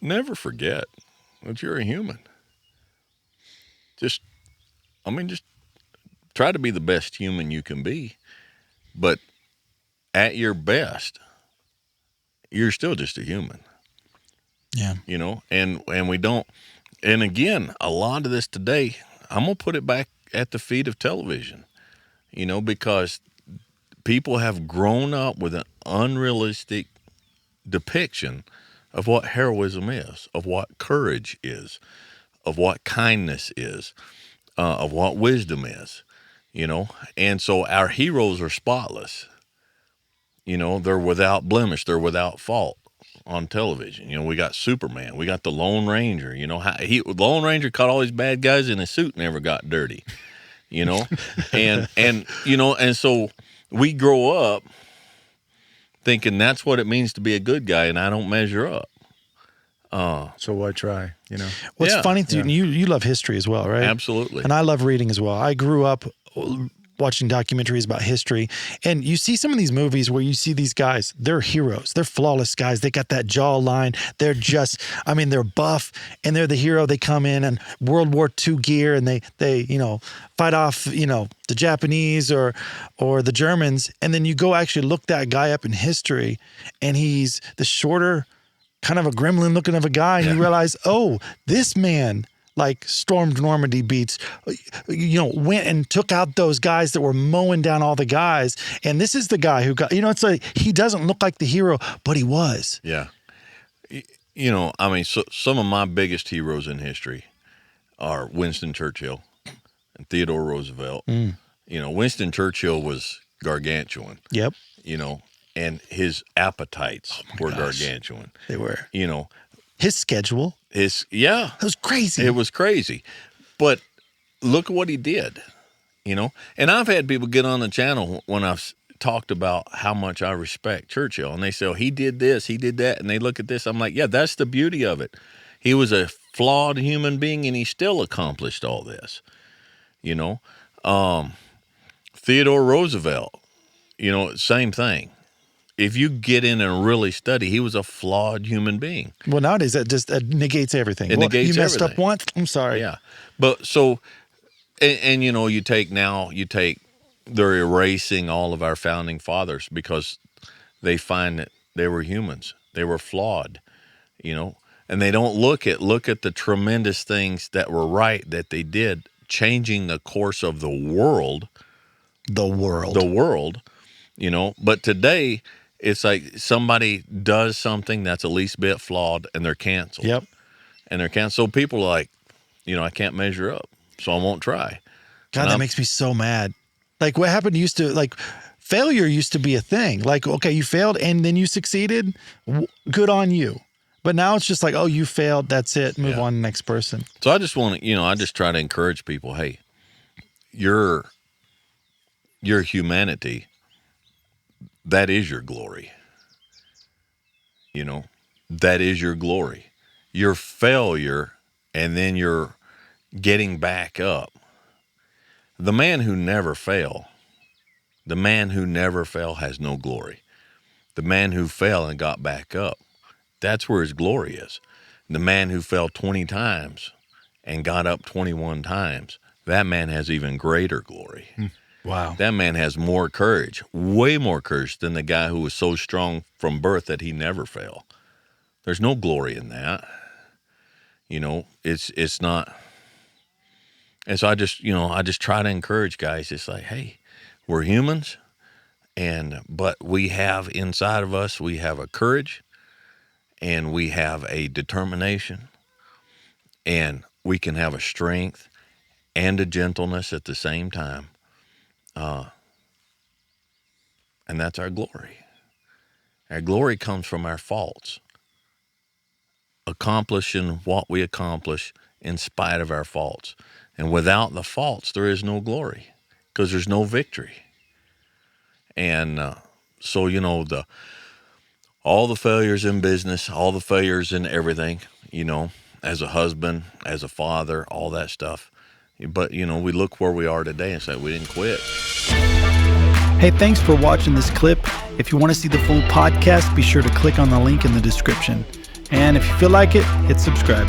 never forget that you're a human. Just try to be the best human you can be. But at your best, you're still just a human. Yeah. You know, and we don't, and again, a lot of this today, I'm going to put it back at the feet of television, you know, because people have grown up with an unrealistic depiction of what heroism is, of what courage is, of what kindness is, of what wisdom is, you know, and so our heroes are spotless. You know, they're without blemish, they're without fault on television. You know, we got Superman, we got the Lone Ranger. You know, the Lone Ranger caught all these bad guys in his suit, never got dirty. You know, and you know, and so we grow up thinking that's what it means to be a good guy, and I don't measure up. So why try? You know, What's Yeah. funny, you love history as well, right? Absolutely. And I love reading as well. I grew up watching documentaries about history, and you see some of these movies where you see these guys, they're heroes, they're flawless guys, they got that jawline, they're just, I mean, they're buff, and they're the hero. They come in World War II gear, and they you know, fight off, you know, the Japanese or the Germans, and then you go actually look that guy up in history, and he's the shorter, kind of a gremlin looking of a guy, and you realize, oh, this man like stormed Normandy beats, you know, went and took out those guys that were mowing down all the guys. And this is the guy who got, you know, it's like, he doesn't look like the hero, but he was. Yeah. You know, I mean, so some of my biggest heroes in history are Winston Churchill and Theodore Roosevelt. You know, Winston Churchill was gargantuan. Yep. You know, and his appetites were gargantuan. They were. You know, His schedule. It was crazy. It was crazy. But look at what he did, you know. And I've had people get on the channel when I've talked about how much I respect Churchill. And they say, oh, he did this, he did that. And they look at this. I'm like, yeah, that's the beauty of it. He was a flawed human being, and he still accomplished all this, you know. Theodore Roosevelt, you know, same thing. If you get in and really study, he was a flawed human being. Well, nowadays that just negates everything. It negates you messed everything. up once. I'm sorry. Yeah, but so, and you know, you take they're erasing all of our founding fathers because they find that they were humans, they were flawed, you know, and they don't look at the tremendous things that were right that they did, changing the course of the world, you know. But today, it's like somebody does something that's the least bit flawed, and they're canceled. Yep. And they're canceled. So people are like, you know, I can't measure up, so I won't try. God, that makes me so mad. Like, what happened failure used to be a thing. Like, okay, you failed and then you succeeded. Good on you. But now it's just like, oh, you failed. That's it. Move on to the next person. So I just want to, you know, I just try to encourage people. Hey, your humanity, that is your glory. You know, that is your glory. Your failure, and then your getting back up. The man who never fail has no glory. The man who fell and got back up, that's where his glory is. The man who fell 20 times and got up 21 times, that man has even greater glory. wow. That man has more courage, way more courage than the guy who was so strong from birth that he never fell. There's no glory in that. You know, it's not. And so I just try to encourage guys. It's like, hey, we're humans, but we have inside of us, we have a courage, and we have a determination, and we can have a strength and a gentleness at the same time. And that's our glory. Our glory comes from our faults, accomplishing what we accomplish in spite of our faults. And without the faults, there is no glory, because there's no victory. And so, you know, all the failures in business, all the failures in everything, you know, as a husband, as a father, all that stuff. But, you know, we look where we are today and say we didn't quit. Hey, thanks for watching this clip. If you want to see the full podcast, be sure to click on the link in the description. And if you feel like it, hit subscribe.